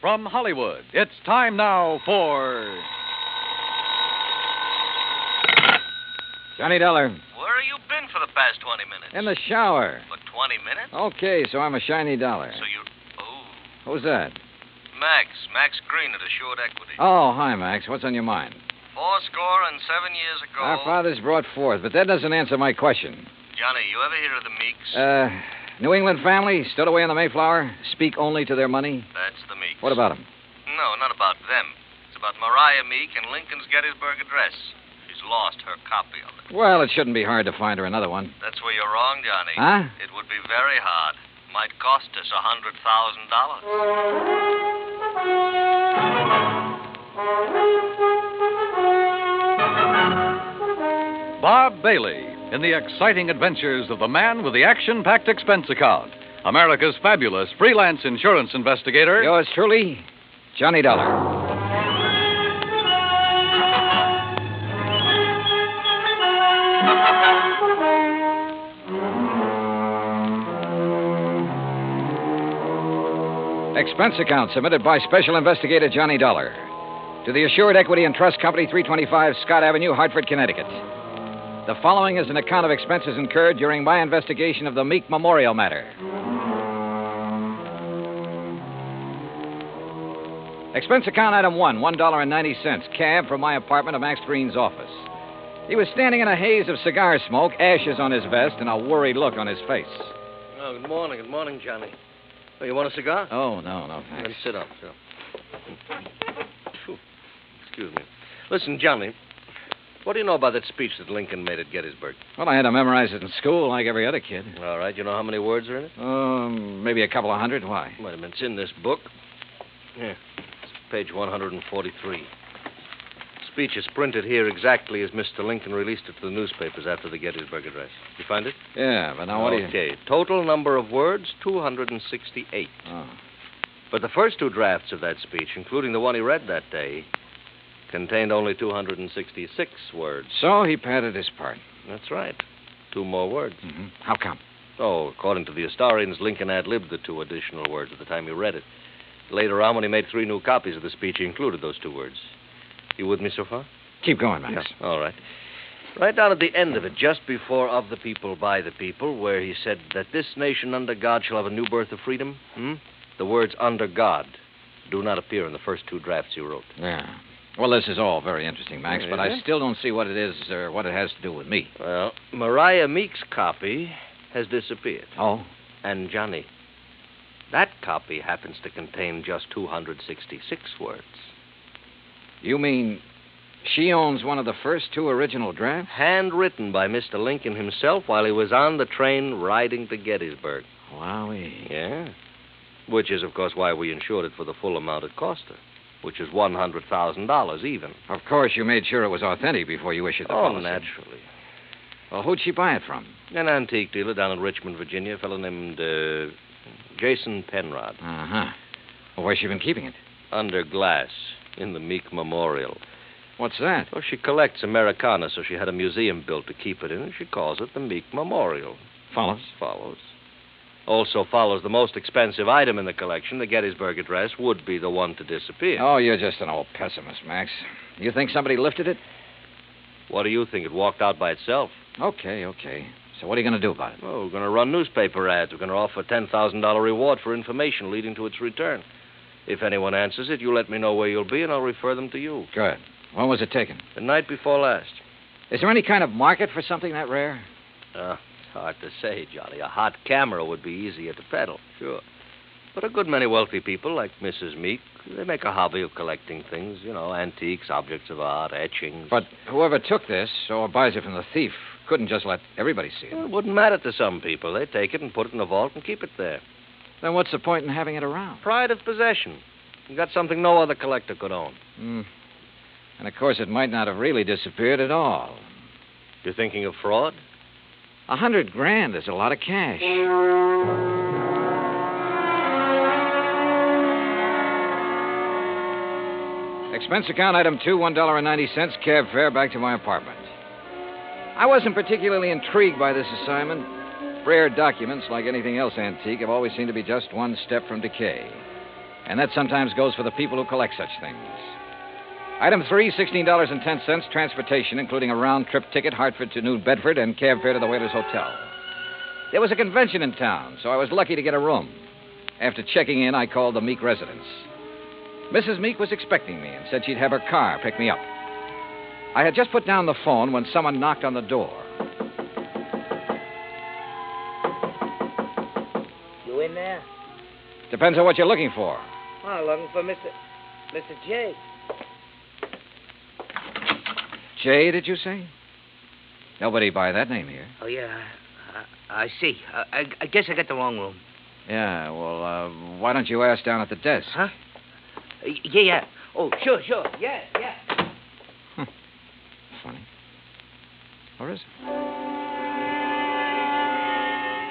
From Hollywood, it's time now for... Johnny Dollar. Where have you been for the past 20 minutes? In the shower. For 20 minutes? Okay, so I'm a shiny dollar. So you... Oh. Who's that? Max Green at Assured Equity. Oh, hi, Max. What's on your mind? 7 years ago... Our fathers brought forth, but that doesn't answer my question. Johnny, you ever hear of the Meeks? New England family, stood away on the Mayflower, speak only to their money. That's the Meeks. What about them? No, not about them. It's about Mariah Meek and Lincoln's Gettysburg Address. She's lost her copy of it. Well, it shouldn't be hard to find her another one. That's where you're wrong, Johnny. Huh? It would be very hard. Might cost us $100,000. Bob Bailey in the exciting adventures of the man with the action-packed expense account. America's fabulous freelance insurance investigator. Yours truly, Johnny Dollar. Expense account submitted by Special Investigator Johnny Dollar to the Assured Equity and Trust Company, 325 Scott Avenue, Hartford, Connecticut. The following is an account of expenses incurred during my investigation of the Meek Memorial matter. Expense account item 1, $1.90, cab from my apartment to Max Green's office. He was standing in a haze of cigar smoke, ashes on his vest, and a worried look on his face. Oh, good morning, Johnny. Oh, you want a cigar? Oh, no, thanks. Then sit up. Excuse me. Listen, Johnny, what do you know about that speech that Lincoln made at Gettysburg? Well, I had to memorize it in school like every other kid. All right. You know how many words are in it? Maybe a couple of hundred. Why? Wait a minute. It's in this book. Here. It's page 143. Speech is printed here exactly as Mr. Lincoln released it to the newspapers after the Gettysburg Address. You find it? Yeah, but now what do you... Okay. Total number of words, 268. Oh. But the first two drafts of that speech, including the one he read that day, contained only 266 words. So he padded his part. That's right. 2 more words. Mm-hmm. How come? Oh, according to the historians, Lincoln ad-libbed the 2 additional words at the time he read it. Later on, when he made 3 new copies of the speech, he included those 2 words. You with me so far? Keep going, Max. Yeah. All right. Right down at the end of it, just before of the people, by the people, where he said that this nation under God shall have a new birth of freedom, the words under God do not appear in the first 2 drafts you wrote. Yeah. Well, this is all very interesting, Max, but I still don't see what it is or what it has to do with me. Well, Mariah Meek's copy has disappeared. Oh? And, Johnny, that copy happens to contain just 266 words. You mean she owns one of the first 2 original drafts? Handwritten by Mr. Lincoln himself while he was on the train riding to Gettysburg. Wowee. Yeah. Which is, of course, why we insured it for the full amount it cost her, which is $100,000 even. Of course, you made sure it was authentic before you issued the policy. Oh, naturally. Well, who'd she buy it from? An antique dealer down in Richmond, Virginia, a fellow named Jason Penrod. Uh-huh. Well, where's she been keeping it? Under glass in the Meek Memorial. What's that? Well, she collects Americana, so she had a museum built to keep it in, and she calls it the Meek Memorial. Follows? Follows. Also follows the most expensive item in the collection, the Gettysburg Address, would be the one to disappear. Oh, you're just an old pessimist, Max. You think somebody lifted it? What do you think? It walked out by itself? Okay. So what are you going to do about it? Well, we're going to run newspaper ads. We're going to offer a $10,000 reward for information leading to its return. If anyone answers it, you let me know where you'll be, and I'll refer them to you. Good. When was it taken? The night before last. Is there any kind of market for something that rare? It's hard to say, Johnny. A hot camera would be easier to peddle, sure. But a good many wealthy people, like Mrs. Meek, they make a hobby of collecting things, antiques, objects of art, etchings. But whoever took this, or buys it from the thief, couldn't just let everybody see it. Well, it wouldn't matter to some people. They take it and put it in a vault and keep it there. Then what's the point in having it around? Pride of possession. You got something no other collector could own. And, of course, it might not have really disappeared at all. You're thinking of fraud? $100,000 is a lot of cash. Expense account item 2, $1.90, cab fare back to my apartment. I wasn't particularly intrigued by this assignment. Rare documents, like anything else antique, have always seemed to be just one step from decay. And that sometimes goes for the people who collect such things. Item 3, $16.10, transportation, including a round-trip ticket, Hartford to New Bedford, and cab fare to the Whalers Hotel. There was a convention in town, so I was lucky to get a room. After checking in, I called the Meek residence. Mrs. Meek was expecting me and said she'd have her car pick me up. I had just put down the phone when someone knocked on the door. You in there? Depends on what you're looking for. Oh, looking for Mr. J. Jay, did you say? Nobody by that name here. Oh, yeah. I see. I guess I got the wrong room. Yeah, well, why don't you ask down at the desk? Huh? Yeah. Oh, sure. Yeah. Funny. Or is it?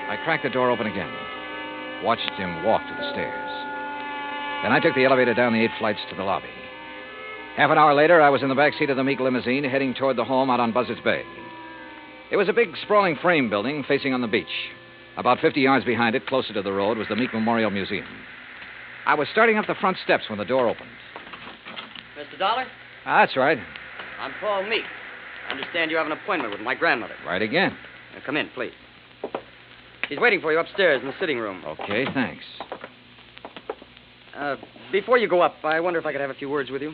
I cracked the door open again. Watched him walk to the stairs. Then I took the elevator down the 8 flights to the lobby. Half an hour later, I was in the back seat of the Meek limousine heading toward the home out on Buzzards Bay. It was a big, sprawling frame building facing on the beach. About 50 yards behind it, closer to the road, was the Meek Memorial Museum. I was starting up the front steps when the door opened. Mr. Dollar? That's right. I'm Paul Meek. I understand you have an appointment with my grandmother. Right again. Now, come in, please. She's waiting for you upstairs in the sitting room. Okay, thanks. Before you go up, I wonder if I could have a few words with you.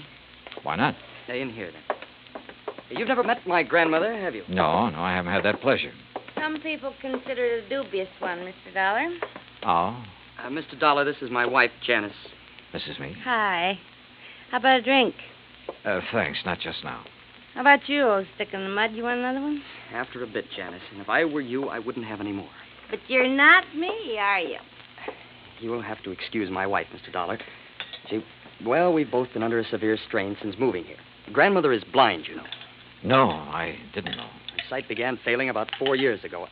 Why not? In here, then. You've never met my grandmother, have you? No, I haven't had that pleasure. Some people consider it a dubious one, Mr. Dollar. Oh? Mr. Dollar, this is my wife, Janice. Mrs. Meek? Hi. How about a drink? Thanks, not just now. How about you, old stick in the mud? You want another one? After a bit, Janice. And if I were you, I wouldn't have any more. But you're not me, are you? You will have to excuse my wife, Mr. Dollar. Well, we've both been under a severe strain since moving here. Grandmother is blind, you know. No, I didn't know. Her sight began failing about 4 years ago.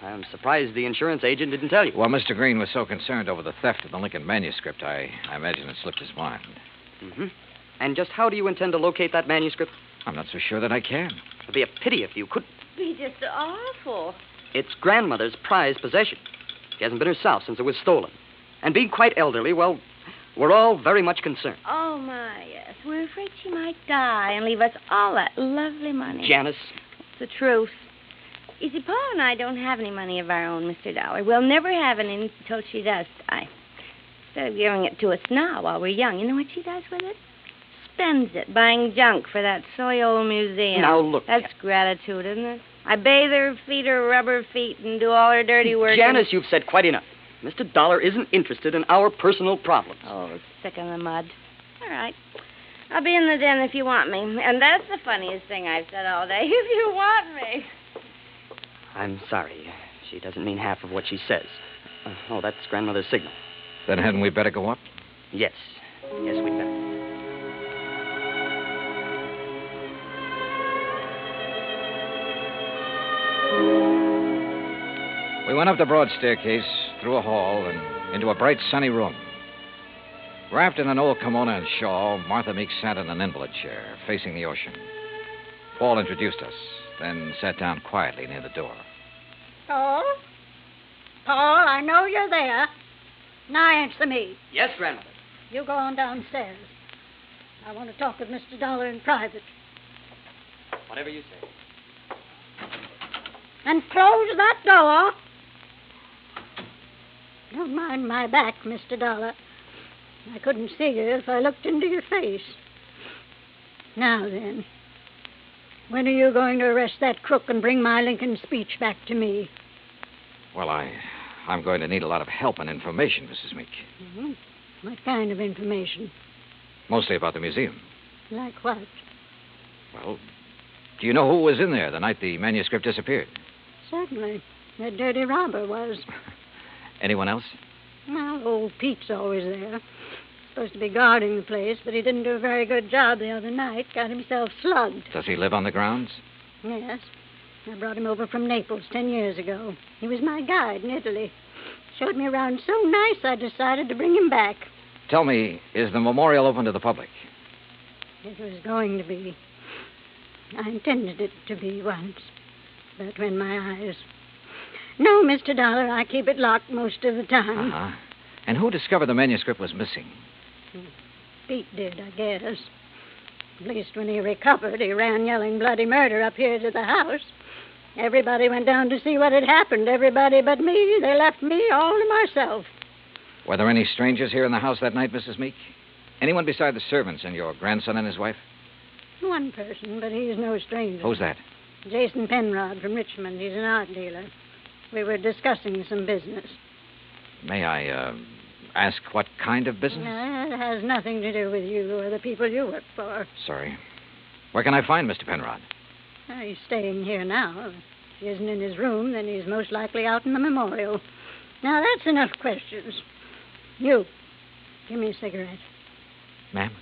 I'm surprised the insurance agent didn't tell you. Well, Mr. Green was so concerned over the theft of the Lincoln manuscript, I imagine it slipped his mind. Mm-hmm. And just how do you intend to locate that manuscript? I'm not so sure that I can. It'd be a pity if you could. It'd be just awful. It's grandmother's prized possession. She hasn't been herself since it was stolen. And being quite elderly, well, we're all very much concerned. Oh, my, yes. We're afraid she might die and leave us all that lovely money. Janice. It's the truth. You see, Paul and I don't have any money of our own, Mr. Dollar. We'll never have any until she does die. Instead of giving it to us now while we're young, you know what she does with it? Spends it buying junk for that silly old museum. Now, look. That's gratitude, isn't it? I bathe her, feed her rubber feet, and do all her dirty work. Janice, you've said quite enough. Mr. Dollar isn't interested in our personal problems. Oh, sick in the mud. All right. I'll be in the den if you want me. And that's the funniest thing I've said all day. If you want me. I'm sorry. She doesn't mean half of what she says. That's grandmother's signal. Then hadn't we better go up? Yes, we'd better. We went up the broad staircase, through a hall, and into a bright, sunny room. Wrapped in an old kimono and shawl, Martha Meek sat in an invalid chair, facing the ocean. Paul introduced us, then sat down quietly near the door. Paul? Paul, I know you're there. Now answer me. Yes, grandmother. You go on downstairs. I want to talk with Mr. Dollar in private. Whatever you say. And close that door. Don't mind my back, Mr. Dollar. I couldn't see you if I looked into your face. Now then, when are you going to arrest that crook and bring my Lincoln speech back to me? Well, I'm going to need a lot of help and information, Mrs. Meek. Mm-hmm. What kind of information? Mostly about the museum. Like what? Well, do you know who was in there the night the manuscript disappeared? Certainly. That dirty robber was. Anyone else? Well, old Pete's always there. Supposed to be guarding the place, but he didn't do a very good job the other night. Got himself slugged. Does he live on the grounds? Yes. I brought him over from Naples 10 years ago. He was my guide in Italy. Showed me around so nice I decided to bring him back. Tell me, is the memorial open to the public? It was going to be. I intended it to be once. But when my eyes... No, Mr. Dollar, I keep it locked most of the time. Uh-huh. And who discovered the manuscript was missing? Pete did, I guess. At least when he recovered, he ran yelling bloody murder up here to the house. Everybody went down to see what had happened. Everybody but me. They left me all to myself. Were there any strangers here in the house that night, Mrs. Meek? Anyone beside the servants and your grandson and his wife? One person, but he's no stranger. Who's that? Jason Penrod from Richmond. He's an art dealer. We were discussing some business. May I, ask what kind of business? It has nothing to do with you or the people you work for. Sorry. Where can I find Mr. Penrod? He's staying here now. If he isn't in his room, then he's most likely out in the memorial. Now, that's enough questions. You, give me a cigarette. Ma'am?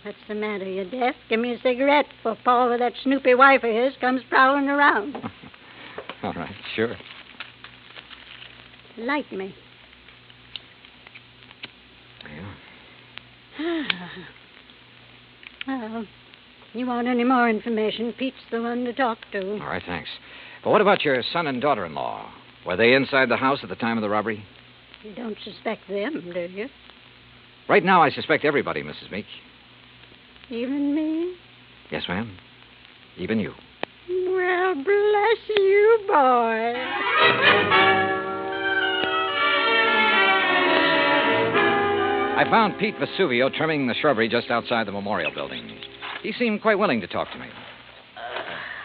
What's the matter? You deaf? Give me a cigarette before Paul with that snoopy wife of his comes prowling around. All right, sure. Light me. Yeah. Well, you want any more information, Pete's the one to talk to. All right, thanks. But what about your son and daughter-in-law? Were they inside the house at the time of the robbery? You don't suspect them, do you? Right now, I suspect everybody, Mrs. Meek. Even me? Yes, ma'am. Even you. Well, bless you, boy. I found Pete Vesuvio trimming the shrubbery just outside the memorial building. He seemed quite willing to talk to me.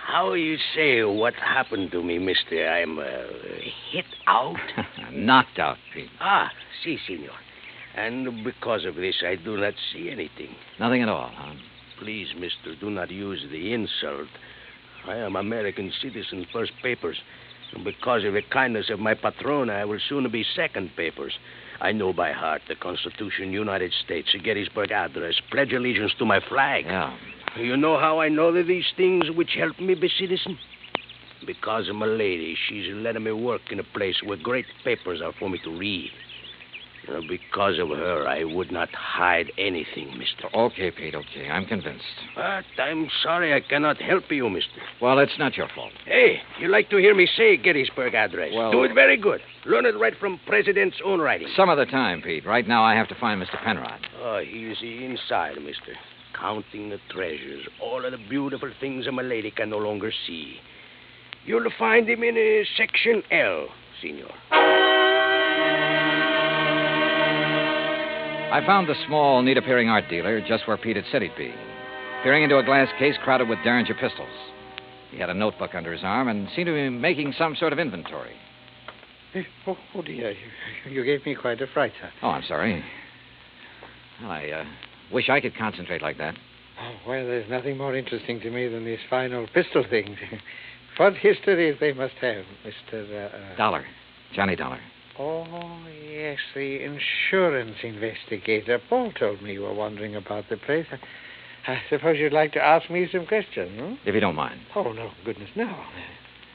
How you say what happened to me, mister? I'm hit out? Knocked out, Pete. Si, senor. And because of this, I do not see anything. Nothing at all, huh? Please, mister, do not use the insult. I am American citizen, first papers. And because of the kindness of my patron, I will soon be second papers. I know by heart the Constitution, United States, Gettysburg Address, pledge allegiance to my flag. Yeah. You know how I know that these things which help me be citizen? Because of my lady. She's letting me work in a place where great papers are for me to read. Because of her, I would not hide anything, mister. Okay, Pete, okay. I'm convinced. But I'm sorry I cannot help you, mister. Well, it's not your fault. Hey, you like to hear me say Gettysburg Address? Well... Do it very good. Learn it right from President's own writing. Some other time, Pete. Right now, I have to find Mr. Penrod. Oh, he's inside, mister. Counting the treasures. All of the beautiful things a lady can no longer see. You'll find him in Section L, senor. I found the small, neat-appearing art dealer just where Pete had said he'd be, peering into a glass case crowded with Derringer pistols. He had a notebook under his arm and seemed to be making some sort of inventory. Oh, dear. You gave me quite a fright, sir. Oh, I'm sorry. Well, I wish I could concentrate like that. Oh, well, there's nothing more interesting to me than these fine old pistol things. What histories they must have, Mr. Dollar. Johnny Dollar. Oh, yes, the insurance investigator. Paul told me you were wandering about the place. I suppose you'd like to ask me some questions, hmm? If you don't mind. Oh, no, goodness, no.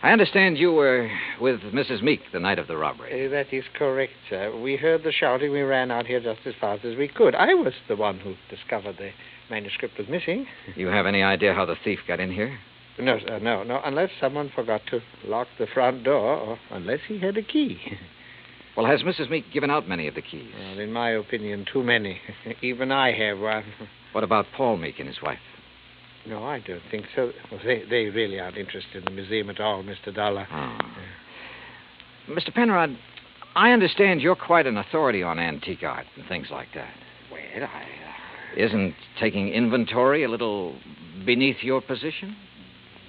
I understand you were with Mrs. Meek the night of the robbery. That is correct, sir. We heard the shouting. We ran out here just as fast as we could. I was the one who discovered the manuscript was missing. You have any idea how the thief got in here? No, sir, no. Unless someone forgot to lock the front door, or unless he had a key. Well, has Mrs. Meek given out many of the keys? Well, in my opinion, too many. Even I have one. What about Paul Meek and his wife? No, I don't think so. Well, they really aren't interested in the museum at all, Mr. Dollar. Oh. Mr. Penrod, I understand you're quite an authority on antique art and things like that. Well, Isn't taking inventory a little beneath your position?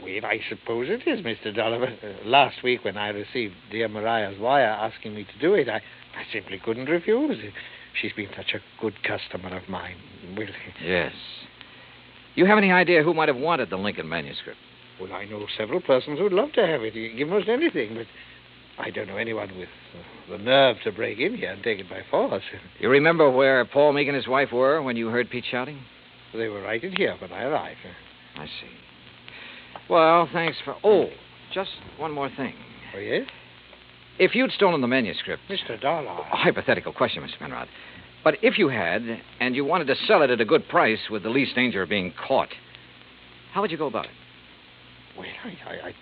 Well, I suppose it is, Mr. Dollar. But, last week when I received dear Mariah's wire asking me to do it, I simply couldn't refuse. She's been such a good customer of mine. Well, yes. You have any idea who might have wanted the Lincoln manuscript? Well, I know several persons who'd love to have it. You can give most anything, but I don't know anyone with the nerve to break in here and take it by force. You remember where Paul Meek and his wife were when you heard Pete shouting? They were right in here when I arrived. I see. Well, thanks for... Oh, just one more thing. Oh, yes? If you'd stolen the manuscript... Mr. Dollar. A hypothetical question, Mr. Penrod. But if you had, and you wanted to sell it at a good price with the least danger of being caught, how would you go about it? Well, I'd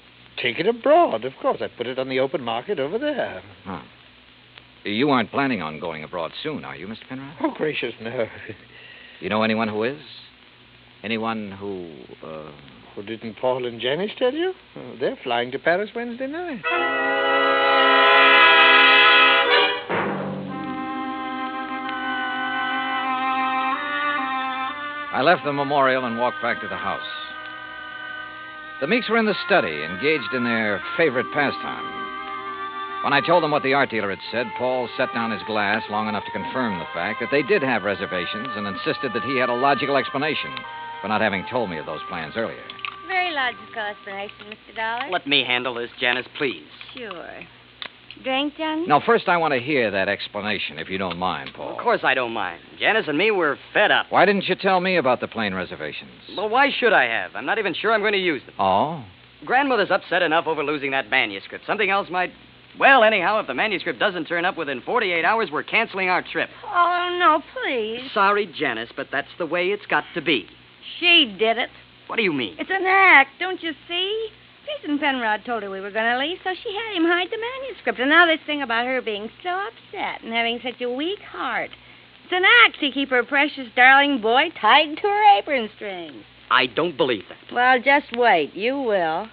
take it abroad, of course. I'd put it on the open market over there. Huh. You aren't planning on going abroad soon, are you, Mr. Penrod? Oh, gracious, no. You know anyone who is? Anyone who, Well, didn't Paul and Janice tell you? Oh, they're flying to Paris Wednesday night. I left the memorial and walked back to the house. The Meeks were in the study, engaged in their favorite pastime. When I told them what the art dealer had said, Paul set down his glass long enough to confirm the fact that they did have reservations and insisted that he had a logical explanation for not having told me of those plans earlier. Very logical explanation, Mr. Dollar. Let me handle this, Janice, please. Sure. Drink, Johnny? Now, first I want to hear that explanation, if you don't mind, Paul. Of course I don't mind. Janice and me, we're fed up. Why didn't you tell me about the plane reservations? Well, why should I have? I'm not even sure I'm going to use them. Oh? Grandmother's upset enough over losing that manuscript. Something else might... Well, anyhow, if the manuscript doesn't turn up within 48 hours, we're canceling our trip. Oh, no, please. Sorry, Janice, but that's the way it's got to be. She did it. What do you mean? It's an act, don't you see? Jason Penrod told her we were going to leave, so she had him hide the manuscript. And now this thing about her being so upset and having such a weak heart. It's an act to keep her precious darling boy tied to her apron strings. I don't believe that. Well, just wait. You will.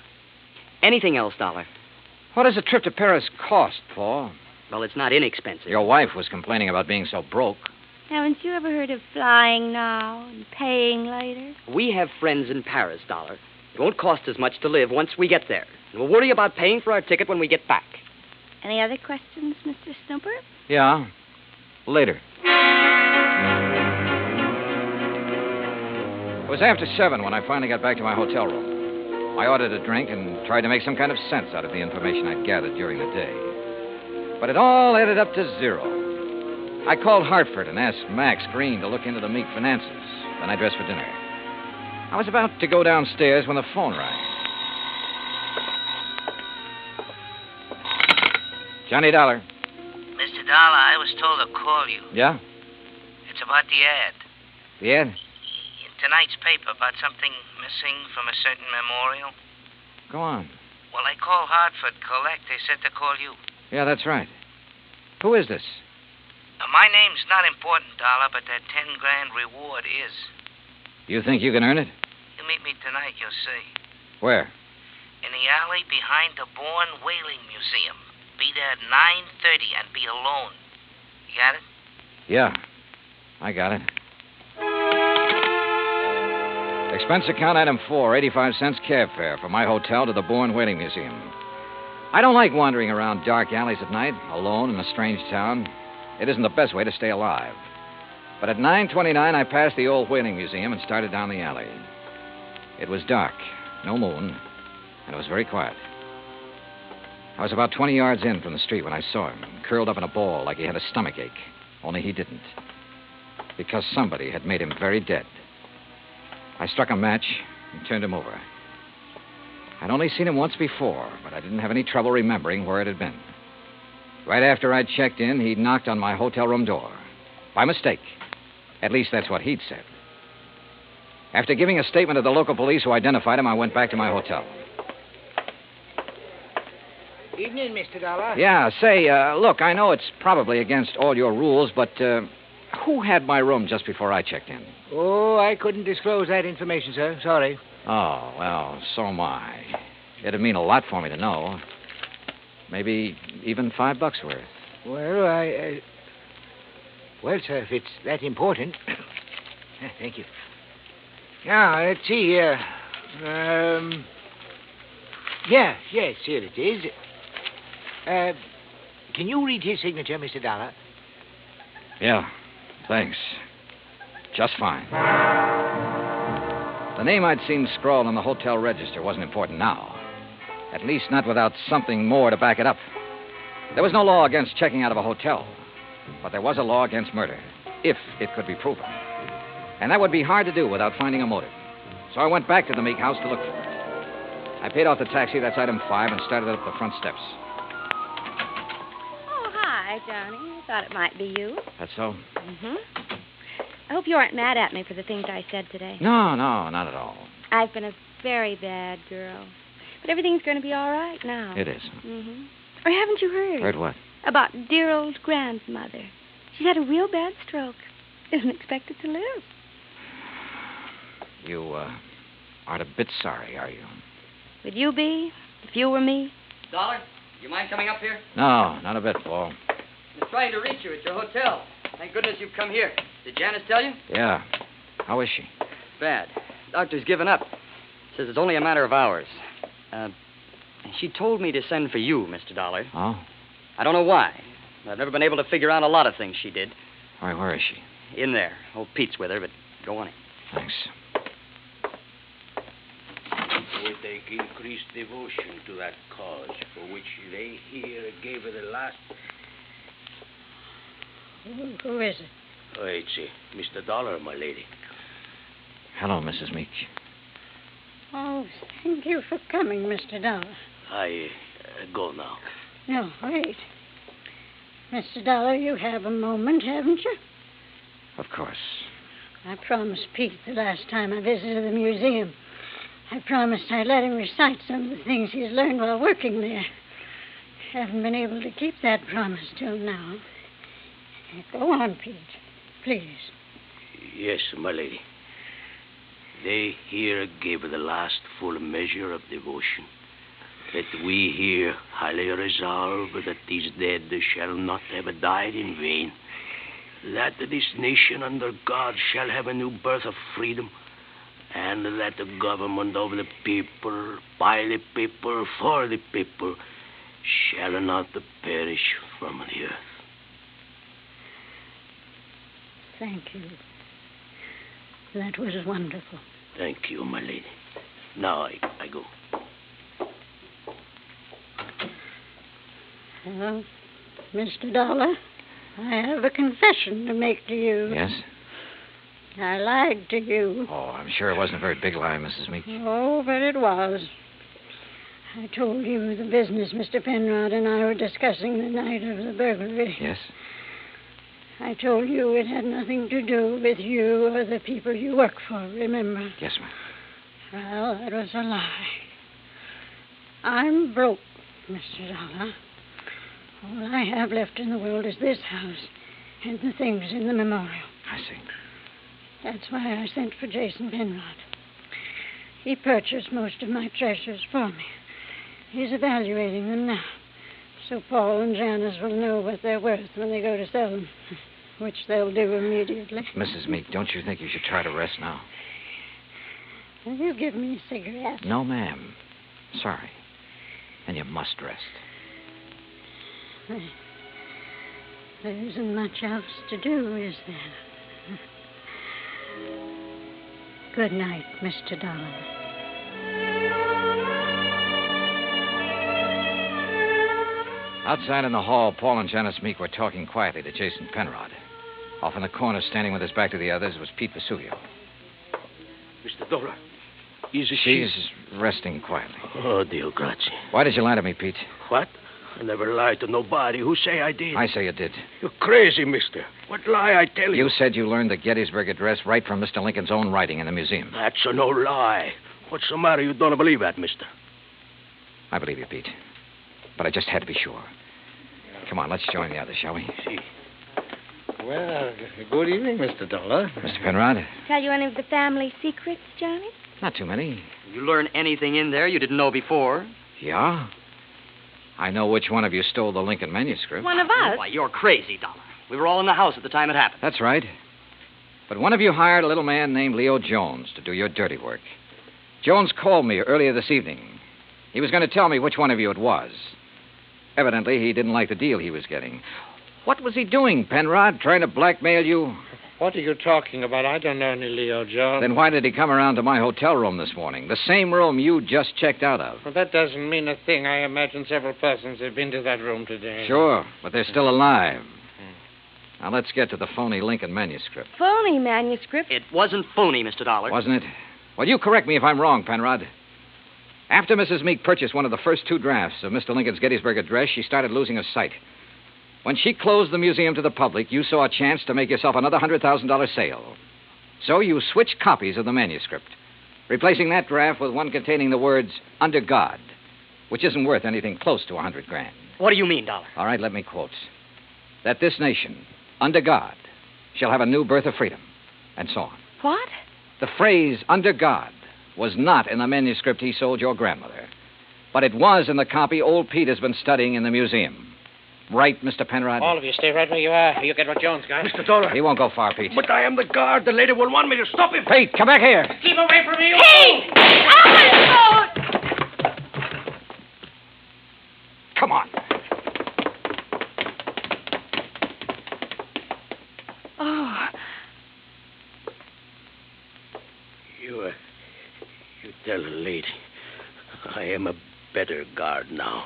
Anything else, Dollar? What does a trip to Paris cost, Paul? Well, it's not inexpensive. Your wife was complaining about being so broke. Haven't you ever heard of flying now and paying later? We have friends in Paris, Dollar. It won't cost as much to live once we get there. And we'll worry about paying for our ticket when we get back. Any other questions, Mr. Snooper? Yeah. Later. It was after 7 when I finally got back to my hotel room. I ordered a drink and tried to make some kind of sense out of the information I'd gathered during the day. But it all added up to 0. I called Hartford and asked Max Green to look into the Meek finances. Then I dressed for dinner. I was about to go downstairs when the phone rang. Johnny Dollar. Mr. Dollar, I was told to call you. Yeah? It's about the ad. The ad? In tonight's paper about something missing from a certain memorial. Go on. Well, I called Hartford Collect. They said to call you. Yeah, that's right. Who is this? My name's not important, Dollar, but that 10 grand reward is. You think you can earn it? You meet me tonight, you'll see. Where? In the alley behind the Bourne Whaling Museum. Be there at 9:30 and be alone. You got it? Yeah, I got it. Expense account item 4, 85 cents cab fare from my hotel to the Bourne Whaling Museum. I don't like wandering around dark alleys at night, alone in a strange town. It isn't the best way to stay alive. But at 9:29, I passed the old whaling museum and started down the alley. It was dark, no moon, and it was very quiet. I was about 20 yards in from the street when I saw him, curled up in a ball like he had a stomachache. Only he didn't. Because somebody had made him very dead. I struck a match and turned him over. I'd only seen him once before, but I didn't have any trouble remembering where it had been. Right after I'd checked in, he'd knocked on my hotel room door. By mistake. At least that's what he'd said. After giving a statement to the local police who identified him, I went back to my hotel. Evening, Mr. Dollar. Yeah, say, look, I know it's probably against all your rules, but who had my room just before I checked in? Oh, I couldn't disclose that information, sir. Sorry. Oh, well, so am I. It'd mean a lot for me to know. Maybe even $5 worth. Well, Well, sir, if it's that important. Thank you. Now, let's see here. Yes, here it is. Can you read his signature, Mr. Dollar? Yeah, thanks. Just fine. The name I'd seen scrawled on the hotel register wasn't important now. At least not without something more to back it up. There was no law against checking out of a hotel, but there was a law against murder, if it could be proven. And that would be hard to do without finding a motive. So I went back to the Meek house to look for it. I paid off the taxi, that's item 5, and started up the front steps. Oh, hi, Johnny. I thought it might be you. That's so? Mm-hmm. I hope you aren't mad at me for the things I said today. No, not at all. I've been a very bad girl. But everything's going to be all right now. It is. Mm-hmm. Or haven't you heard? Heard what? about dear old grandmother. She's had a real bad stroke. Isn't expected to live. You, aren't a bit sorry, are you? Would you be, if you were me? Dollar, you mind coming up here? No, not a bit, Paul. I'm trying to reach you at your hotel. Thank goodness you've come here. Did Janice tell you? Yeah. How is she? Bad. Doctor's given up. Says it's only a matter of hours. She told me to send for you, Mr. Dollar. Oh? I don't know why. I've never been able to figure out a lot of things she did. All right, where is she? In there. Old Pete's with her, but go on in. Thanks. We take increased devotion to that cause for which they here gave her the last... Who is it? Oh, it's Mr. Dollar, my lady. Hello, Mrs. Meek. Oh, thank you for coming, Mr. Dollar. I go now. No, wait. Mr. Dollar, you have a moment, haven't you? Of course. I promised Pete the last time I visited the museum. I promised I'd let him recite some of the things he's learned while working there. Haven't been able to keep that promise till now. Go on, Pete. Please. Yes, my lady. They here gave her the last full measure of devotion. That we here highly resolve that these dead shall not have died in vain. That this nation under God shall have a new birth of freedom. And that the government of the people, by the people, for the people, shall not perish from the earth. Thank you. That was wonderful. Thank you, my lady. Now I go. Well, Mr. Dollar, I have a confession to make to you. Yes? I lied to you. Oh, I'm sure it wasn't a very big lie, Mrs. Meek. Oh, but it was. I told you the business Mr. Penrod and I were discussing the night of the burglary. Yes? I told you it had nothing to do with you or the people you work for, remember? Yes, ma'am. Well, that was a lie. I'm broke, Mr. Dollar. All I have left in the world is this house and the things in the memorial. I see. That's why I sent for Jason Penrod. He purchased most of my treasures for me. He's evaluating them now, so Paul and Janice will know what they're worth when they go to sell them, which they'll do immediately. Mrs. Meek, don't you think you should try to rest now? Will you give me a cigarette? No, ma'am. Sorry. And you must rest. There isn't much else to do, is there? Good night, Mr. Dollar. Outside in the hall, Paul and Janice Meek were talking quietly to Jason Penrod. Off in the corner, standing with his back to the others, was Pete Vesuvio. Mr. Dollar, is she... She's resting quietly. Oh, Dio grazie. Why did you lie to me, Pete? What? I never lied to nobody. Who say I did? I say you did. You're crazy, mister. What lie I tell you? You said you learned the Gettysburg Address right from Mr. Lincoln's own writing in the museum. That's no lie. What's the matter? You don't believe that, mister? I believe you, Pete. But I just had to be sure. Come on, let's join the others, shall we? See. Well, good evening, Mr. Dollar. Mr. Penrod? Tell you any of the family secrets, Johnny? Not too many. You learn anything in there you didn't know before? Yeah? I know which one of you stole the Lincoln manuscript. One of us? Why, you're crazy, Dollar. We were all in the house at the time it happened. That's right. But one of you hired a little man named Leo Jones to do your dirty work. Jones called me earlier this evening. He was going to tell me which one of you it was. Evidently, he didn't like the deal he was getting. What was he doing, Penrod? Trying to blackmail you? What are you talking about? I don't know any Leo Jones. Then why did he come around to my hotel room this morning? The same room you just checked out of. Well, that doesn't mean a thing. I imagine several persons have been to that room today. Sure, but they're still alive. Now, let's get to the phony Lincoln manuscript. Phony manuscript? It wasn't phony, Mr. Dollar. Wasn't it? Well, you correct me if I'm wrong, Penrod. After Mrs. Meek purchased one of the first two drafts of Mr. Lincoln's Gettysburg Address, she started losing her sight. When she closed the museum to the public, you saw a chance to make yourself another $100,000 sale. So you switched copies of the manuscript, replacing that draft with one containing the words, "Under God." which isn't worth anything close to $100,000. What do you mean, Dollar? All right, let me quote. That this nation, under God, shall have a new birth of freedom, and so on. What? The phrase, under God, was not in the manuscript he sold your grandmother, but it was in the copy old Pete has been studying in the museum. Right, Mr. Penrod? All of you stay right where you are. You get what Jones got. Mr. Dollar. He won't go far, Pete. But I am the guard. The lady will want me to stop him. Pete, come back here. Keep away from me, you Hey! Oh, Come on. oh. You tell the lady I am a better guard now.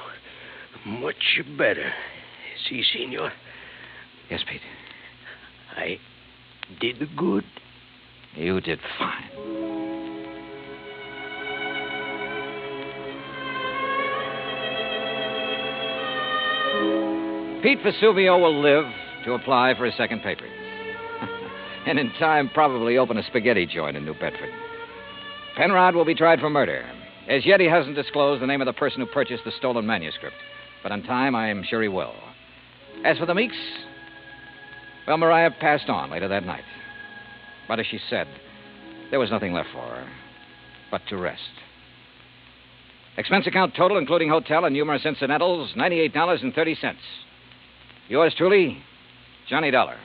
Much better. See, senor? Yes, Pete. I did good. You did fine. Pete Vesuvio will live to apply for his second papers. And in time, probably open a spaghetti joint in New Bedford. Penrod will be tried for murder. As yet, he hasn't disclosed the name of the person who purchased the stolen manuscript. But in time, I am sure he will. As for the Meeks, well, Mariah passed on later that night. But as she said, there was nothing left for her but to rest. Expense account total, including hotel and numerous incidentals, $98.30. Yours truly, Johnny Dollar.